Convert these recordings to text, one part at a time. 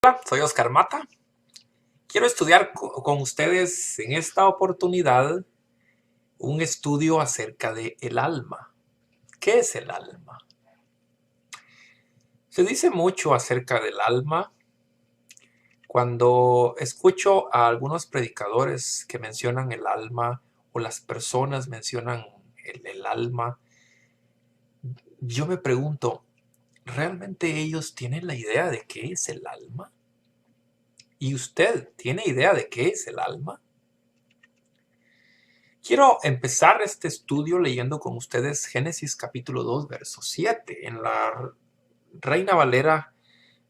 Hola, soy Oscar Mata. Quiero estudiar con ustedes en esta oportunidad un estudio acerca de el alma. ¿Qué es el alma? Se dice mucho acerca del alma. Cuando escucho a algunos predicadores que mencionan el alma o las personas mencionan el alma, yo me pregunto, ¿realmente ellos tienen la idea de qué es el alma? ¿Y usted tiene idea de qué es el alma? Quiero empezar este estudio leyendo con ustedes Génesis capítulo 2, verso 7. En la Reina Valera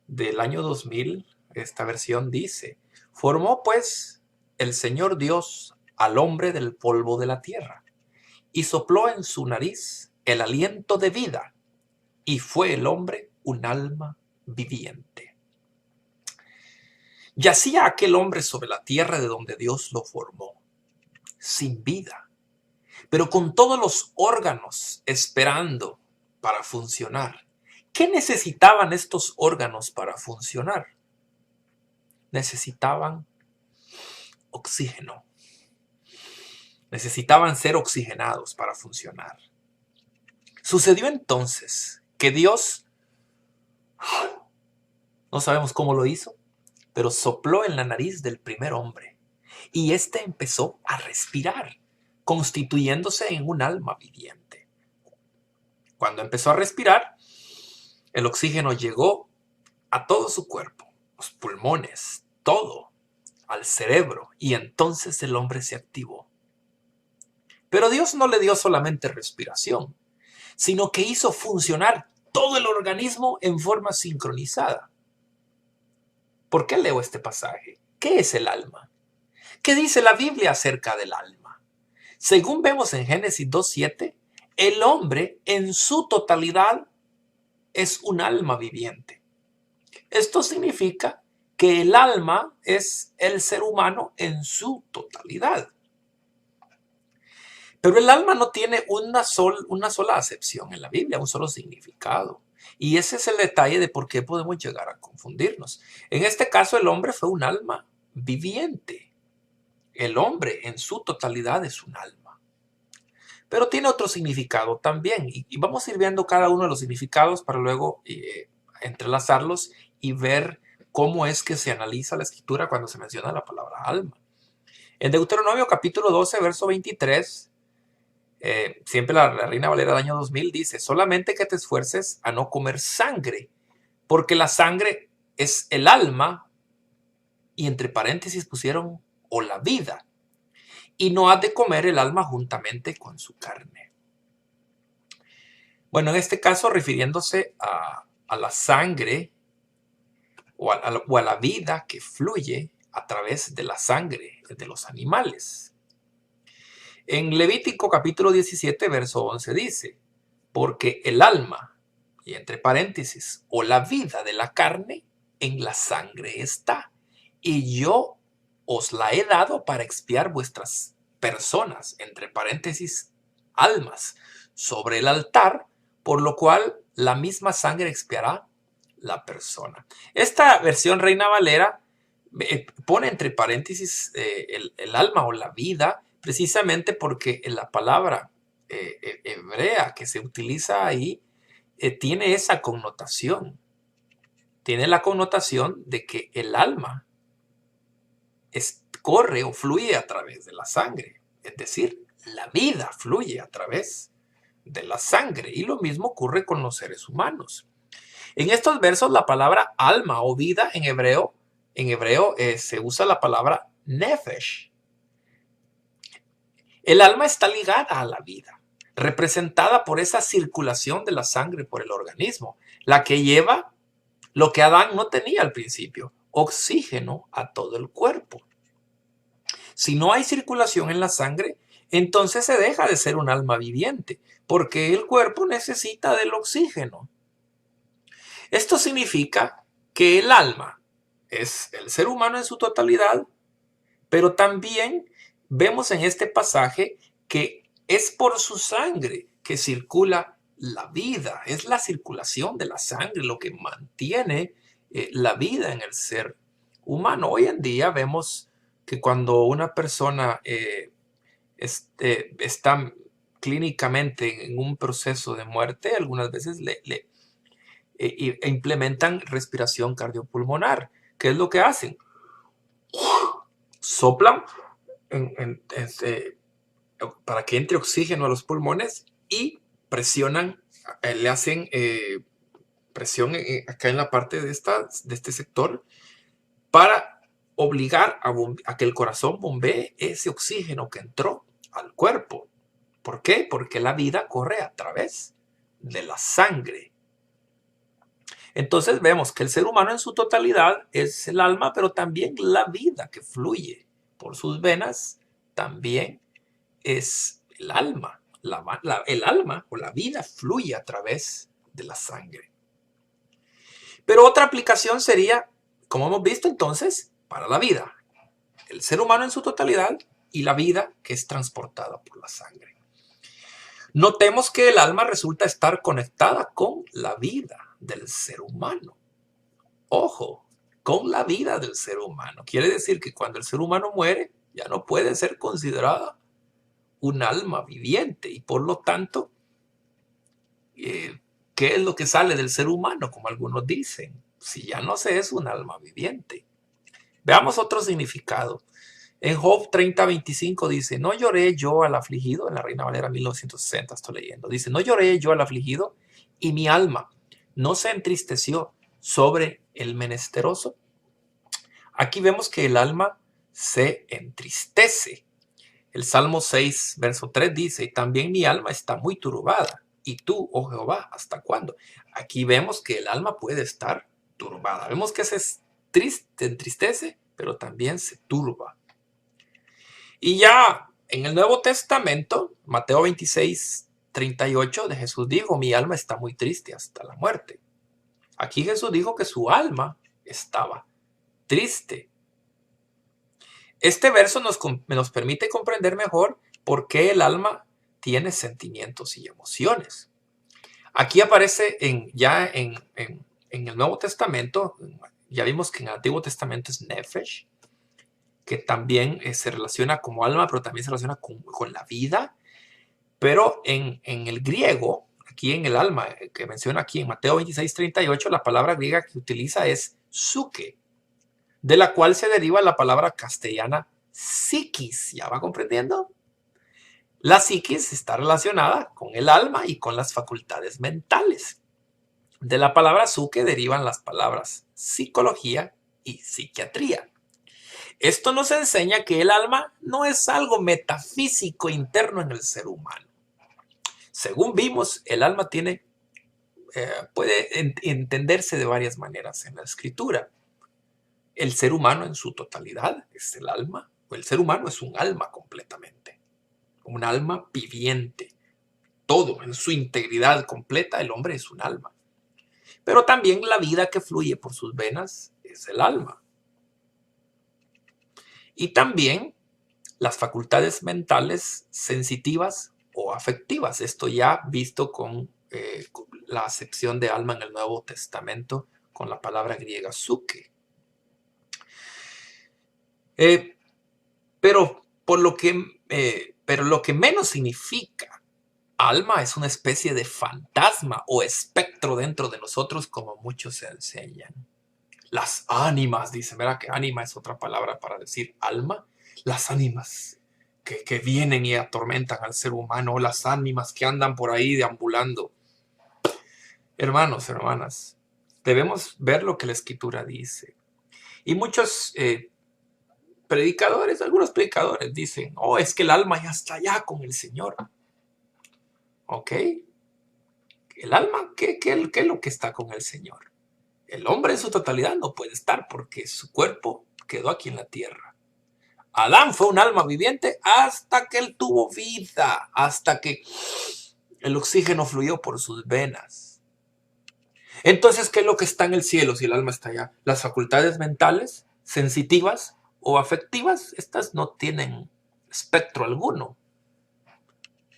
del año 2000, esta versión dice: Formó pues el Señor Dios al hombre del polvo de la tierra, y sopló en su nariz el aliento de vida, y fue el hombre un alma viviente. Yacía aquel hombre sobre la tierra de donde Dios lo formó, sin vida, pero con todos los órganos esperando para funcionar. ¿Qué necesitaban estos órganos para funcionar? Necesitaban oxígeno. Necesitaban ser oxigenados para funcionar. Sucedió entonces que Dios, no sabemos cómo lo hizo, pero sopló en la nariz del primer hombre y éste empezó a respirar, constituyéndose en un alma viviente. Cuando empezó a respirar, el oxígeno llegó a todo su cuerpo, los pulmones, todo, al cerebro, y entonces el hombre se activó. Pero Dios no le dio solamente respiración, sino que hizo funcionar todo el organismo en forma sincronizada. ¿Por qué leo este pasaje? ¿Qué es el alma? ¿Qué dice la Biblia acerca del alma? Según vemos en Génesis 2:7, el hombre en su totalidad es un alma viviente. Esto significa que el alma es el ser humano en su totalidad. Pero el alma no tiene una sola acepción en la Biblia, un solo significado. Y ese es el detalle de por qué podemos llegar a confundirnos. En este caso, el hombre fue un alma viviente. El hombre en su totalidad es un alma. Pero tiene otro significado también. Y vamos a ir viendo cada uno de los significados para luego entrelazarlos y ver cómo es que se analiza la escritura cuando se menciona la palabra alma. En Deuteronomio capítulo 12, verso 23, siempre la Reina Valera del año 2000 dice: solamente que te esfuerces a no comer sangre, porque la sangre es el alma, y entre paréntesis pusieron, o la vida, y no has de comer el alma juntamente con su carne. Bueno, en este caso refiriéndose a la sangre o a la vida que fluye a través de la sangre de los animales. En Levítico capítulo 17, verso 11 dice: porque el alma, y entre paréntesis, o la vida de la carne, en la sangre está, y yo os la he dado para expiar vuestras personas, entre paréntesis, almas, sobre el altar, por lo cual la misma sangre expiará la persona. Esta versión Reina Valera pone entre paréntesis el alma o la vida, precisamente porque la palabra hebrea que se utiliza ahí tiene esa connotación. Tiene la connotación de que el alma corre o fluye a través de la sangre. Es decir, la vida fluye a través de la sangre. Y lo mismo ocurre con los seres humanos. En estos versos la palabra alma o vida en hebreo se usa la palabra nefesh. El alma está ligada a la vida, representada por esa circulación de la sangre por el organismo, la que lleva lo que Adán no tenía al principio: oxígeno a todo el cuerpo. Si no hay circulación en la sangre, entonces se deja de ser un alma viviente, porque el cuerpo necesita del oxígeno. Esto significa que el alma es el ser humano en su totalidad, pero también vemos en este pasaje que es por su sangre que circula la vida. Es la circulación de la sangre lo que mantiene la vida en el ser humano. Hoy en día vemos que cuando una persona está clínicamente en un proceso de muerte, algunas veces implementan respiración cardiopulmonar. ¿Qué es lo que hacen? Soplan para que entre oxígeno a los pulmones y presionan, le hacen presión acá en la parte de este sector para obligar a que el corazón bombee ese oxígeno que entró al cuerpo. ¿Por qué? Porque la vida corre a través de la sangre. Entonces vemos que el ser humano en su totalidad es el alma, pero también la vida que fluye por sus venas también es el alma. El alma o la vida fluye a través de la sangre. Pero otra aplicación sería, como hemos visto entonces, para la vida. El ser humano en su totalidad y la vida que es transportada por la sangre. Notemos que el alma resulta estar conectada con la vida del ser humano. Ojo, con la vida del ser humano. Quiere decir que cuando el ser humano muere, ya no puede ser considerada un alma viviente y por lo tanto, ¿qué es lo que sale del ser humano? Como algunos dicen, si ya no se es un alma viviente. Veamos otro significado. En Job 30:25 dice, no lloré yo al afligido, en la Reina Valera 1960 estoy leyendo, dice, no lloré yo al afligido y mi alma no se entristeció sobre el menesteroso. Aquí vemos que el alma se entristece. El Salmo 6, verso 3 dice, y también mi alma está muy turbada. ¿Y tú, oh Jehová, hasta cuándo? Aquí vemos que el alma puede estar turbada. Vemos que se entristece, pero también se turba. Y ya en el Nuevo Testamento, Mateo 26:38, de Jesús dijo, mi alma está muy triste hasta la muerte. Aquí Jesús dijo que su alma estaba triste. Este verso nos permite comprender mejor por qué el alma tiene sentimientos y emociones. Aquí aparece ya en el Nuevo Testamento, ya vimos que en el Antiguo Testamento es Nefesh, que también se relaciona como alma, pero también se relaciona con la vida. Pero en el griego, aquí en el alma, que menciona aquí en Mateo 26:38, la palabra griega que utiliza es psuke, de la cual se deriva la palabra castellana psiquis. ¿Ya va comprendiendo? La psiquis está relacionada con el alma y con las facultades mentales. De la palabra psuke derivan las palabras psicología y psiquiatría. Esto nos enseña que el alma no es algo metafísico interno en el ser humano. Según vimos, el alma puede entenderse de varias maneras en la escritura. El ser humano en su totalidad es el alma, o el ser humano es un alma completamente, un alma viviente. Todo, en su integridad completa, el hombre es un alma. Pero también la vida que fluye por sus venas es el alma. Y también las facultades mentales sensitivas o afectivas. Esto ya visto con la acepción de alma en el Nuevo Testamento con la palabra griega psuke. Pero lo que menos significa alma es una especie de fantasma o espectro dentro de nosotros, como muchos se enseñan. Las ánimas, dicen, ¿verdad? Que ánima es otra palabra para decir alma. Las ánimas que vienen y atormentan al ser humano, las ánimas que andan por ahí deambulando. Hermanos, hermanas, debemos ver lo que la Escritura dice. Y muchos algunos predicadores dicen, oh, es que el alma ya está allá con el Señor. ¿Ok? El alma, ¿qué es lo que está con el Señor? El hombre en su totalidad no puede estar porque su cuerpo quedó aquí en la tierra. Adán fue un alma viviente hasta que él tuvo vida, hasta que el oxígeno fluyó por sus venas. Entonces, ¿qué es lo que está en el cielo si el alma está allá? Las facultades mentales, sensitivas o afectivas, estas no tienen espectro alguno.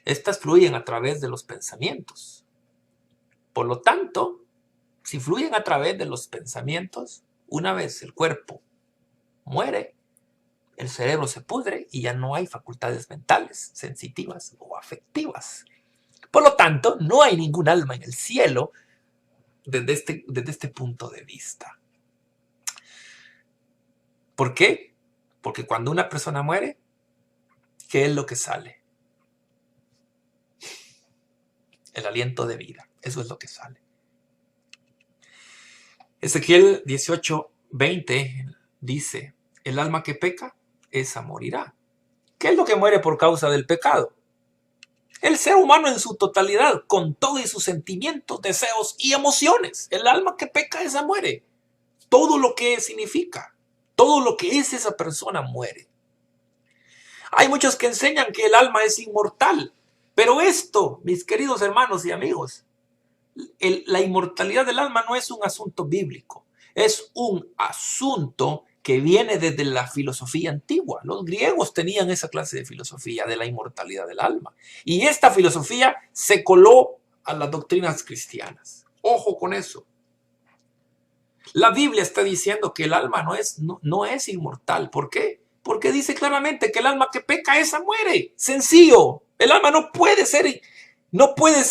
Estas fluyen a través de los pensamientos. Por lo tanto, Si fluyen a través de los pensamientos, una vez el cuerpo muere, el cerebro se pudre y ya no hay facultades mentales, sensitivas o afectivas. Por lo tanto, no hay ningún alma en el cielo desde este punto de vista. ¿Por qué? Porque cuando una persona muere, ¿qué es lo que sale? El aliento de vida. Eso es lo que sale. Ezequiel 18:20 dice, el alma que peca, esa morirá. ¿Qué es lo que muere por causa del pecado? El ser humano en su totalidad, con todos sus sentimientos, deseos y emociones. El alma que peca, esa muere. Todo lo que significa, todo lo que es esa persona muere. Hay muchos que enseñan que el alma es inmortal, pero esto, mis queridos hermanos y amigos, la inmortalidad del alma no es un asunto bíblico, es un asunto que viene desde la filosofía antigua. Los griegos tenían esa clase de filosofía de la inmortalidad del alma. Y esta filosofía se coló a las doctrinas cristianas. Ojo con eso. La Biblia está diciendo que el alma no es inmortal. ¿Por qué? Porque dice claramente que el alma que peca, esa muere. Sencillo. El alma no puede ser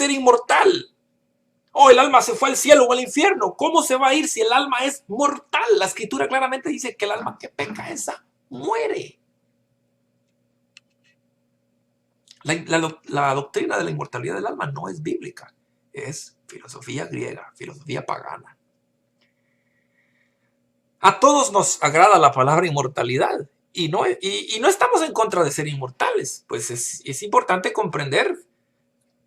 inmortal. Oh, el alma se fue al cielo o al infierno. ¿Cómo se va a ir si el alma es mortal? La escritura claramente dice que el alma que peca, esa muere. La doctrina de la inmortalidad del alma no es bíblica. Es filosofía griega, filosofía pagana. A todos nos agrada la palabra inmortalidad. Y no estamos en contra de ser inmortales. Pues es importante comprender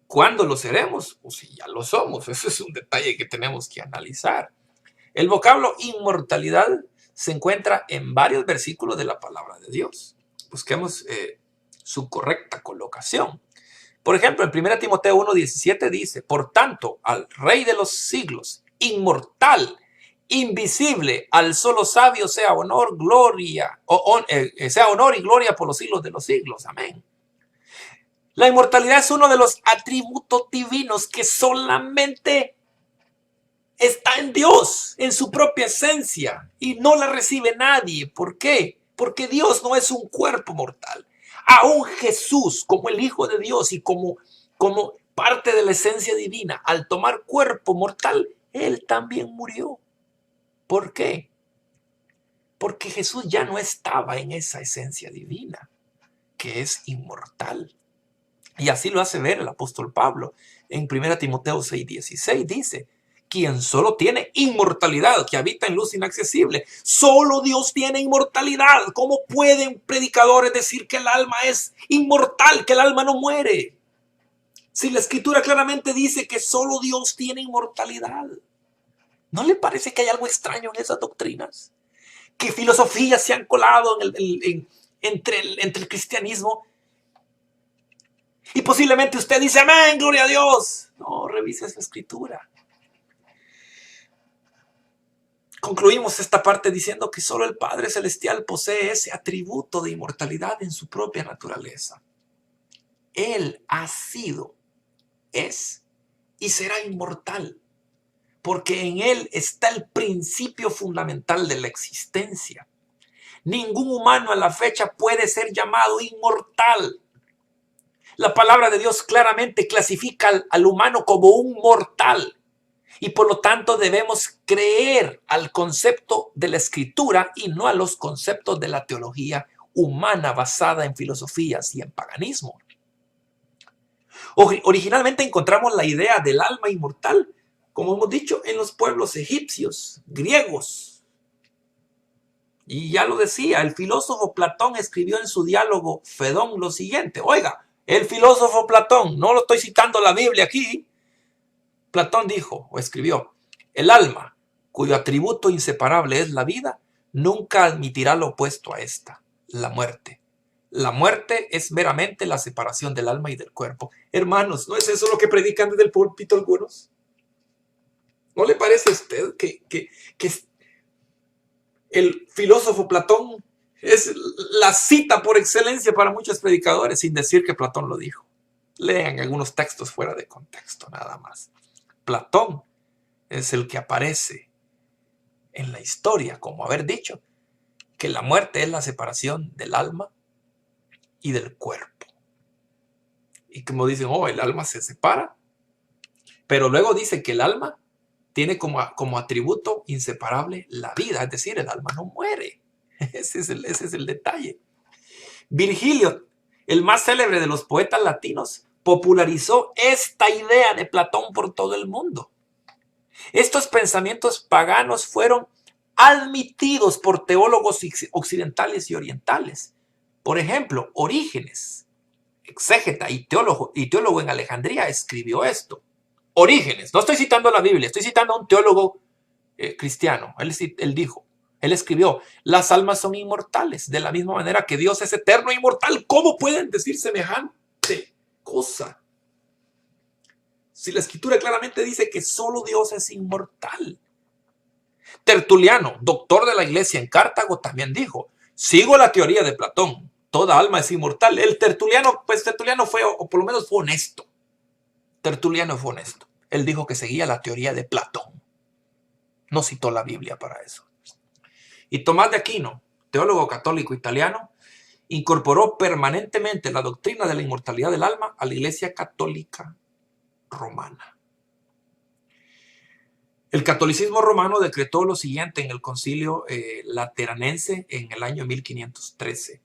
¿cuándo lo seremos? O si ya lo somos. Eso es un detalle que tenemos que analizar. El vocablo inmortalidad se encuentra en varios versículos de la palabra de Dios. Busquemos su correcta colocación. Por ejemplo, en 1 Timoteo 1:17 dice, por tanto, al Rey de los siglos, inmortal, invisible, al solo sabio sea honor, sea honor y gloria por los siglos de los siglos. Amén. La inmortalidad es uno de los atributos divinos que solamente está en Dios, en su propia esencia, y no la recibe nadie. ¿Por qué? Porque Dios no es un cuerpo mortal. Aún Jesús, como el Hijo de Dios y como parte de la esencia divina, al tomar cuerpo mortal, Él también murió. ¿Por qué? Porque Jesús ya no estaba en esa esencia divina, que es inmortal. Y así lo hace ver el apóstol Pablo. En 1 Timoteo 6:16 dice, quien solo tiene inmortalidad, que habita en luz inaccesible. Solo Dios tiene inmortalidad. ¿Cómo pueden predicadores decir que el alma es inmortal, que el alma no muere? Si la escritura claramente dice que solo Dios tiene inmortalidad. ¿No le parece que hay algo extraño en esas doctrinas? Que filosofías se han colado entre el cristianismo. Y posiblemente usted dice, amén, gloria a Dios. No, revise esa escritura. Concluimos esta parte diciendo que solo el Padre Celestial posee ese atributo de inmortalidad en su propia naturaleza. Él ha sido, es y será inmortal, porque en Él está el principio fundamental de la existencia. Ningún humano a la fecha puede ser llamado inmortal. La palabra de Dios claramente clasifica al humano como un mortal. Y por lo tanto debemos creer al concepto de la escritura y no a los conceptos de la teología humana basada en filosofías y en paganismo. Originalmente encontramos la idea del alma inmortal, como hemos dicho, en los pueblos egipcios, griegos. Y ya lo decía, el filósofo Platón escribió en su diálogo Fedón lo siguiente. Oiga, el filósofo Platón, no lo estoy citando la Biblia aquí. Platón dijo o escribió, el alma, cuyo atributo inseparable es la vida, nunca admitirá lo opuesto a esta, la muerte. La muerte es meramente la separación del alma y del cuerpo. Hermanos, ¿no es eso lo que predican desde el púlpito algunos? ¿No le parece a usted que el filósofo Platón es la cita por excelencia para muchos predicadores, sin decir que Platón lo dijo? Lean algunos textos fuera de contexto, nada más. Platón es el que aparece en la historia como haber dicho que la muerte es la separación del alma y del cuerpo. Y como dicen, oh, el alma se separa, pero luego dice que el alma tiene como atributo inseparable la vida, es decir, el alma no muere. Ese es el detalle. Virgilio, el más célebre de los poetas latinos, popularizó esta idea de Platón por todo el mundo. Estos pensamientos paganos fueron admitidos por teólogos occidentales y orientales. Por ejemplo, Orígenes, exégeta y teólogo en Alejandría, escribió esto. Orígenes, no estoy citando la Biblia, estoy citando a un teólogo cristiano. Él dijo, él escribió, las almas son inmortales, de la misma manera que Dios es eterno e inmortal. ¿Cómo pueden decir semejante cosa? Si la escritura claramente dice que solo Dios es inmortal. Tertuliano, doctor de la iglesia en Cartago, también dijo, sigo la teoría de Platón, toda alma es inmortal. El Tertuliano fue, o por lo menos fue honesto. Tertuliano fue honesto. Él dijo que seguía la teoría de Platón. No citó la Biblia para eso. Y Tomás de Aquino, teólogo católico italiano, incorporó permanentemente la doctrina de la inmortalidad del alma a la Iglesia Católica Romana. El catolicismo romano decretó lo siguiente en el concilio lateranense en el año 1513.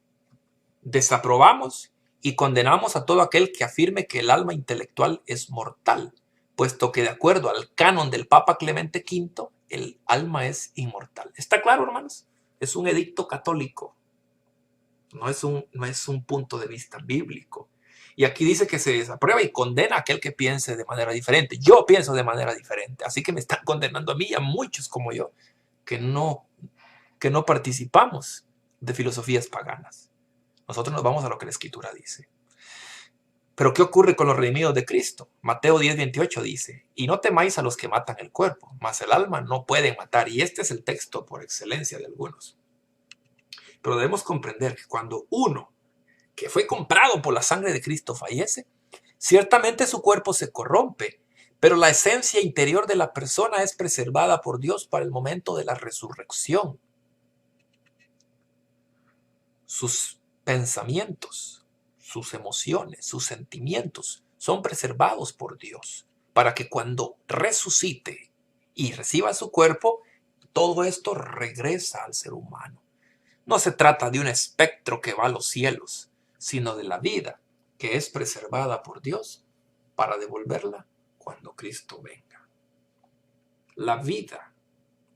Desaprobamos y condenamos a todo aquel que afirme que el alma intelectual es mortal, puesto que de acuerdo al canon del Papa Clemente V, el alma es inmortal. ¿Está claro, hermanos? Es un edicto católico, no es un punto de vista bíblico. Y aquí dice que se desaprueba y condena a aquel que piense de manera diferente. Yo pienso de manera diferente, así que me están condenando a mí y a muchos como yo que no participamos de filosofías paganas. Nosotros nos vamos a lo que la Escritura dice. Pero ¿qué ocurre con los redimidos de Cristo? Mateo 10:28 dice, y no temáis a los que matan el cuerpo, mas el alma no pueden matar. Y este es el texto por excelencia de algunos. Pero debemos comprender que cuando uno que fue comprado por la sangre de Cristo fallece, ciertamente su cuerpo se corrompe, pero la esencia interior de la persona es preservada por Dios para el momento de la resurrección. Sus pensamientos, sus emociones, sus sentimientos son preservados por Dios para que cuando resucite y reciba su cuerpo, todo esto regresa al ser humano. No se trata de un espectro que va a los cielos, sino de la vida que es preservada por Dios para devolverla cuando Cristo venga. La vida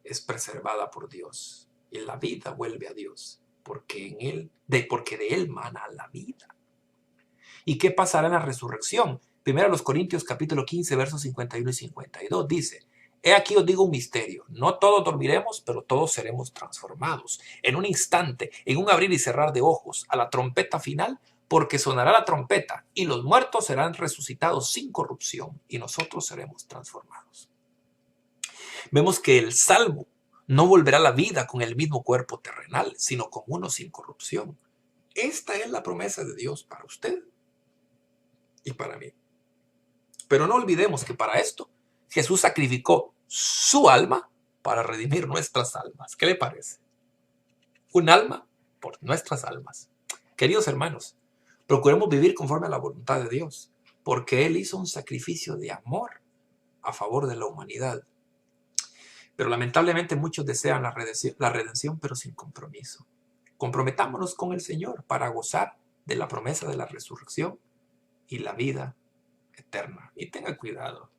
es preservada por Dios y la vida vuelve a Dios porque de Él mana la vida. ¿Y qué pasará en la resurrección? Primero los Corintios capítulo 15 versos 51 y 52 dice, he aquí os digo un misterio, no todos dormiremos, pero todos seremos transformados. En un instante, en un abrir y cerrar de ojos, a la trompeta final, porque sonará la trompeta, y los muertos serán resucitados sin corrupción, y nosotros seremos transformados. Vemos que el salvo no volverá a la vida con el mismo cuerpo terrenal, sino con uno sin corrupción. Esta es la promesa de Dios para usted y para mí. Pero no olvidemos que para esto Jesús sacrificó su alma para redimir nuestras almas. ¿Qué le parece? Un alma por nuestras almas. Queridos hermanos, procuremos vivir conforme a la voluntad de Dios, porque Él hizo un sacrificio de amor a favor de la humanidad. Pero lamentablemente muchos desean la redención, pero sin compromiso. Comprometámonos con el Señor para gozar de la promesa de la resurrección y la vida eterna. Y tenga cuidado.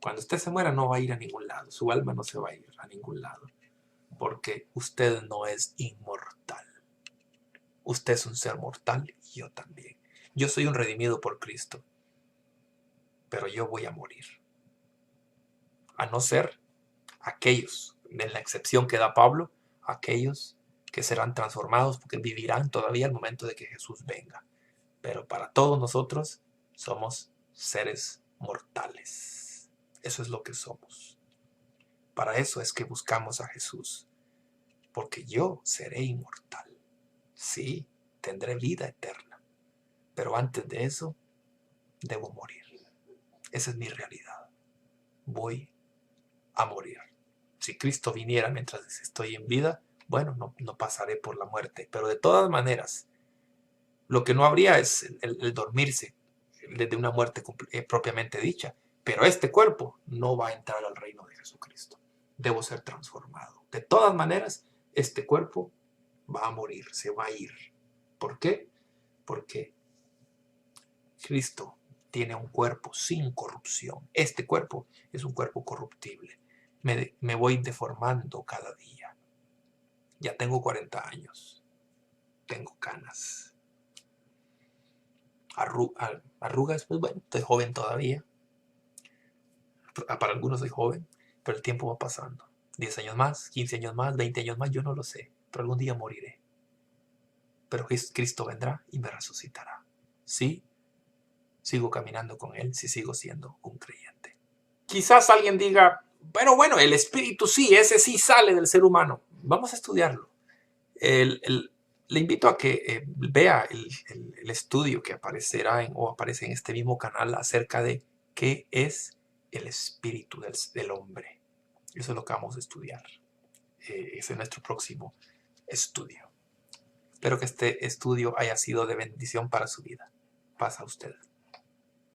Cuando usted se muera no va a ir a ningún lado. Su alma no se va a ir a ningún lado. Porque usted no es inmortal. Usted es un ser mortal y yo también. Yo soy un redimido por Cristo. Pero yo voy a morir. A no ser aquellos, en la excepción que da Pablo, aquellos que serán transformados porque vivirán todavía al momento de que Jesús venga. Pero para todos nosotros somos seres mortales. Eso es lo que somos. Para eso es que buscamos a Jesús. Porque yo seré inmortal. Sí, tendré vida eterna. Pero antes de eso, debo morir. Esa es mi realidad. Voy a morir. Si Cristo viniera mientras estoy en vida, bueno, no pasaré por la muerte. Pero de todas maneras, lo que no habría es el dormirse desde una muerte propiamente dicha. Pero este cuerpo no va a entrar al reino de Jesucristo. Debo ser transformado. De todas maneras, este cuerpo va a morir, se va a ir. ¿Por qué? Porque Cristo tiene un cuerpo sin corrupción. Este cuerpo es un cuerpo corruptible. Me voy deformando cada día. Ya tengo 40 años. Tengo canas. Arrugas, pues bueno, estoy joven todavía. Para algunos soy joven, pero el tiempo va pasando. 10 años más, 15 años más, 20 años más, yo no lo sé. Pero algún día moriré. Pero Cristo vendrá y me resucitará. Sí, sigo caminando con Él, si sigo siendo un creyente. Quizás alguien diga, pero bueno, el espíritu sí, ese sí sale del ser humano. Vamos a estudiarlo. Le invito a que vea el estudio que aparecerá o aparece en este mismo canal acerca de qué es el espíritu del hombre. Eso es lo que vamos a estudiar. Ese es nuestro próximo estudio. Espero que este estudio haya sido de bendición para su vida. Paz a usted.